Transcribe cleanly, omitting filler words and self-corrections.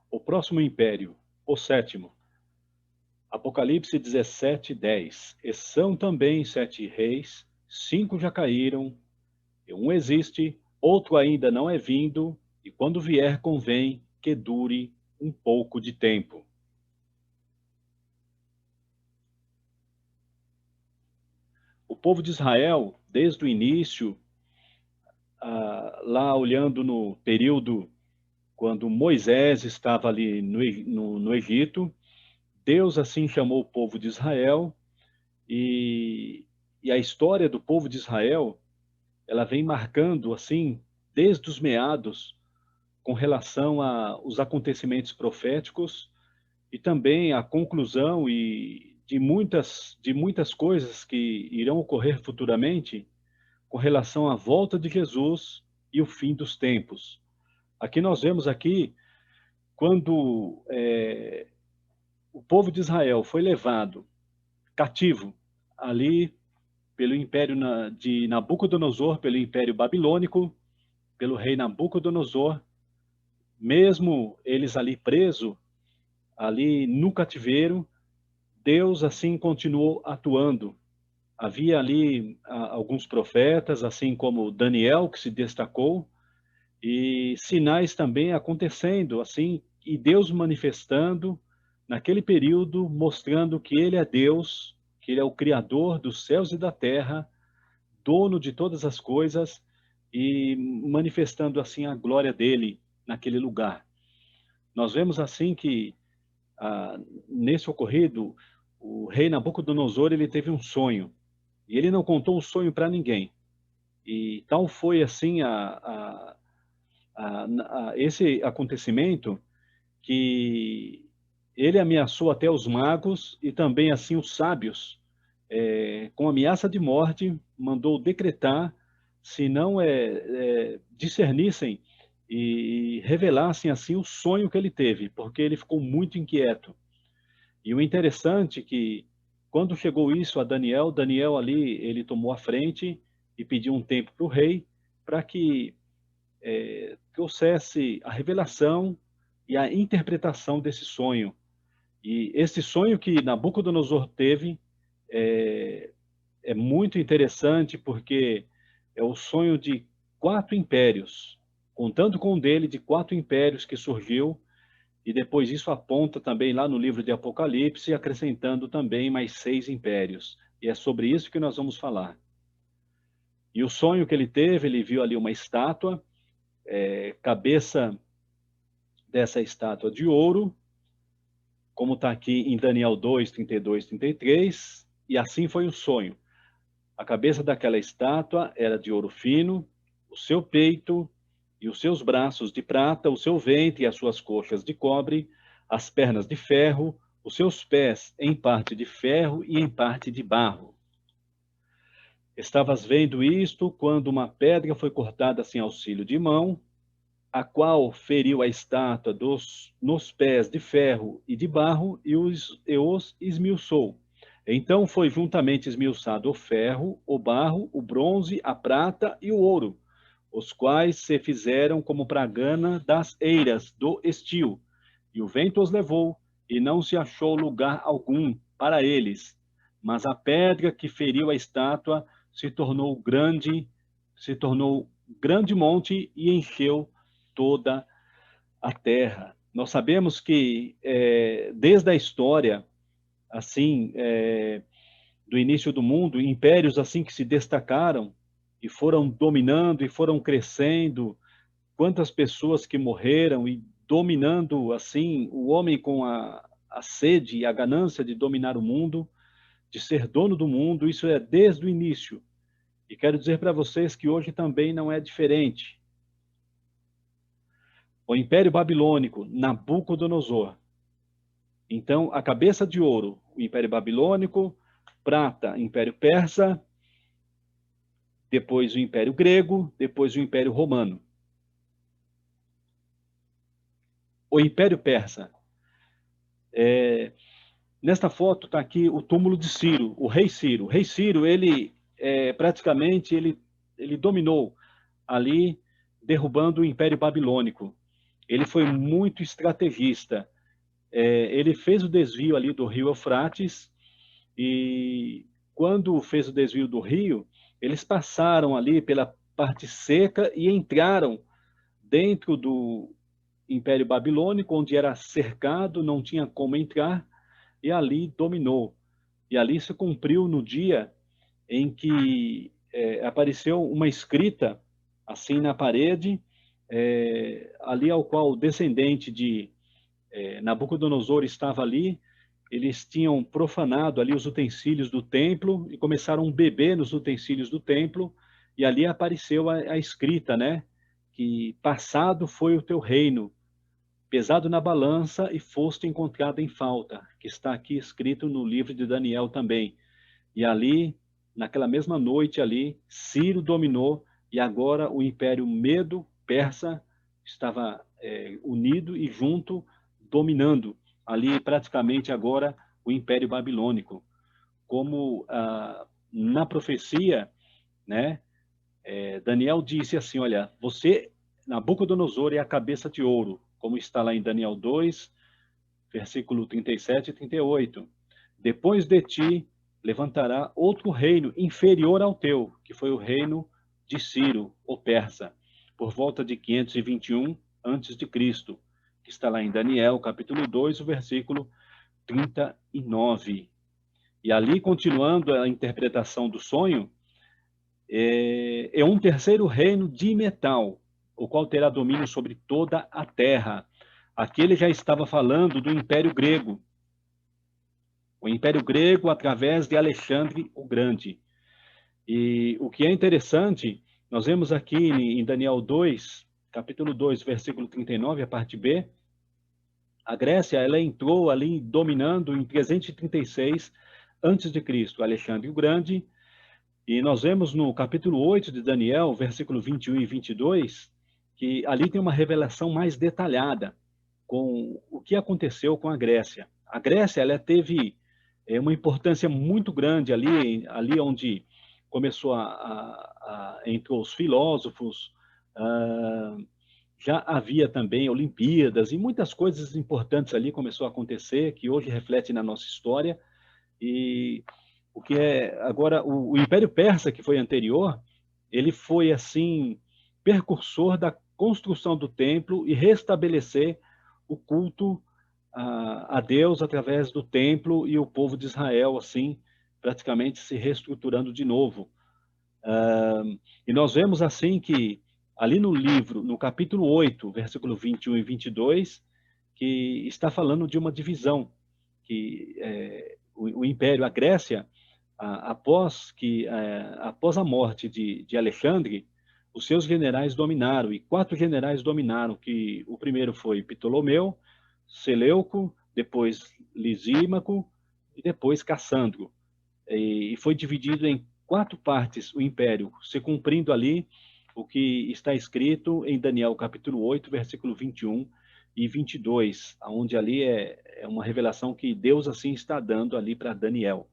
O próximo império, o sétimo. Apocalipse 17:10. E são também 7 reis, 5 já caíram, e um existe, outro ainda não é vindo, e quando vier convém que dure um pouco de tempo. O povo de Israel, desde o início, lá olhando no período quando Moisés estava ali no Egito, Deus assim chamou o povo de Israel e, e a história do povo de Israel, ela vem marcando assim, desde os meados, com relação aos acontecimentos proféticos e também a conclusão de muitas coisas que irão ocorrer futuramente com relação à volta de Jesus e o fim dos tempos. Aqui nós vemos aqui quando o povo de Israel foi levado cativo ali pelo império de Nabucodonosor, pelo império babilônico, pelo rei Nabucodonosor, mesmo eles ali presos, ali no cativeiro, Deus assim continuou atuando. Havia ali alguns profetas, assim como Daniel, que se destacou, e sinais também acontecendo, assim, e Deus manifestando naquele período, mostrando que Ele é Deus, que Ele é o Criador dos céus e da terra, dono de todas as coisas, e manifestando assim a glória dele naquele lugar. Nós vemos assim que nesse ocorrido, o rei Nabucodonosor ele teve um sonho e ele não contou o sonho para ninguém. E tal foi assim esse acontecimento que ele ameaçou até os magos e também assim os sábios, com ameaça de morte, mandou decretar, se não discernissem e revelassem assim o sonho que ele teve, porque ele ficou muito inquieto. E o interessante é que quando chegou isso a Daniel, Daniel ali ele tomou a frente e pediu um tempo para o rei para que trouxesse a revelação e a interpretação desse sonho. E esse sonho que Nabucodonosor teve é, é muito interessante porque é o sonho de 4 impérios, contando com um dele de 4 impérios que surgiu, e depois isso aponta também lá no livro de Apocalipse, acrescentando também mais 6 impérios. E é sobre isso que nós vamos falar. E o sonho que ele teve, ele viu ali uma estátua, cabeça dessa estátua de ouro, como está aqui em Daniel 2, 32, 33, e assim foi o sonho. A cabeça daquela estátua era de ouro fino, o seu peito e os seus braços de prata, o seu ventre e as suas coxas de cobre, as pernas de ferro, os seus pés em parte de ferro e em parte de barro. Estavas vendo isto quando uma pedra foi cortada sem auxílio de mão, a qual feriu a estátua nos pés de ferro e de barro e os esmiuçou. Então foi juntamente esmiuçado o ferro, o barro, o bronze, a prata e o ouro, os quais se fizeram como pragana das eiras do estio. E o vento os levou, e não se achou lugar algum para eles. Mas a pedra que feriu a estátua se tornou grande monte e encheu toda a terra. Nós sabemos que desde a história, assim, do início do mundo, impérios assim que se destacaram e foram dominando e foram crescendo, quantas pessoas que morreram e dominando assim o homem com a sede e a ganância de dominar o mundo, de ser dono do mundo, isso é desde o início. E quero dizer para vocês que hoje também não é diferente. O Império Babilônico, Nabucodonosor. Então, a cabeça de ouro, o Império Babilônico, prata, Império Persa, depois o Império Grego, depois o Império Romano. O Império Persa. Nesta foto está aqui o túmulo de Ciro, o rei Ciro. O rei Ciro, ele praticamente ele dominou ali, derrubando o Império Babilônico. ele foi muito estrategista. Ele fez o desvio ali do rio Eufrates, e quando fez o desvio do rio, eles passaram ali pela parte seca e entraram dentro do Império Babilônico, onde era cercado, não tinha como entrar, e ali dominou. E ali se cumpriu no dia em que apareceu uma escrita assim na parede, ali ao qual o descendente de Nabucodonosor estava ali. Eles tinham profanado ali os utensílios do templo e começaram a beber nos utensílios do templo, e ali apareceu a escrita, né? Que passado foi o teu reino, pesado na balança e foste encontrado em falta, que está aqui escrito no livro de Daniel também. E ali, naquela mesma noite ali, Ciro dominou, e agora o Império Medo-Persa estava unido e junto, dominando ali praticamente agora o Império Babilônico. Como na profecia, né, Daniel disse assim, olha, você, Nabucodonosor, é a cabeça de ouro, como está lá em Daniel 2, versículo 37 e 38. Depois de ti levantará outro reino inferior ao teu, que foi o reino de Ciro, o persa, por volta de 521 antes de Cristo, que está lá em Daniel, capítulo 2, o versículo 39. E ali, continuando a interpretação do sonho, é um terceiro reino de metal, o qual terá domínio sobre toda a terra. Aqui ele já estava falando do Império Grego, o Império Grego através de Alexandre o Grande. E o que é interessante, nós vemos aqui em Daniel 2, capítulo 2, versículo 39, a parte B, a Grécia, ela entrou ali dominando em 336 antes de Cristo, Alexandre o Grande. E nós vemos no capítulo 8 de Daniel, versículo 21 e 22, que ali tem uma revelação mais detalhada com o que aconteceu com a Grécia. A Grécia, ela teve uma importância muito grande ali onde começou entrou os filósofos, já havia também Olimpíadas e muitas coisas importantes ali começou a acontecer, que hoje reflete na nossa história. E o que é agora o Império Persa, que foi anterior, ele foi assim precursor da construção do templo e restabelecer o culto a Deus através do templo, e o povo de Israel assim praticamente se reestruturando de novo. E nós vemos assim que ali no livro, no capítulo 8, versículo 21 e 22, que está falando de uma divisão, que o Império, a Grécia, após a morte de Alexandre, os seus generais dominaram, e 4 generais dominaram, que o primeiro foi Ptolomeu, Seleuco, depois Lisímaco e depois Cassandro. E foi dividido em 4 partes o império, se cumprindo ali o que está escrito em Daniel capítulo 8, versículo 21 e 22, onde ali é uma revelação que Deus assim está dando ali para Daniel.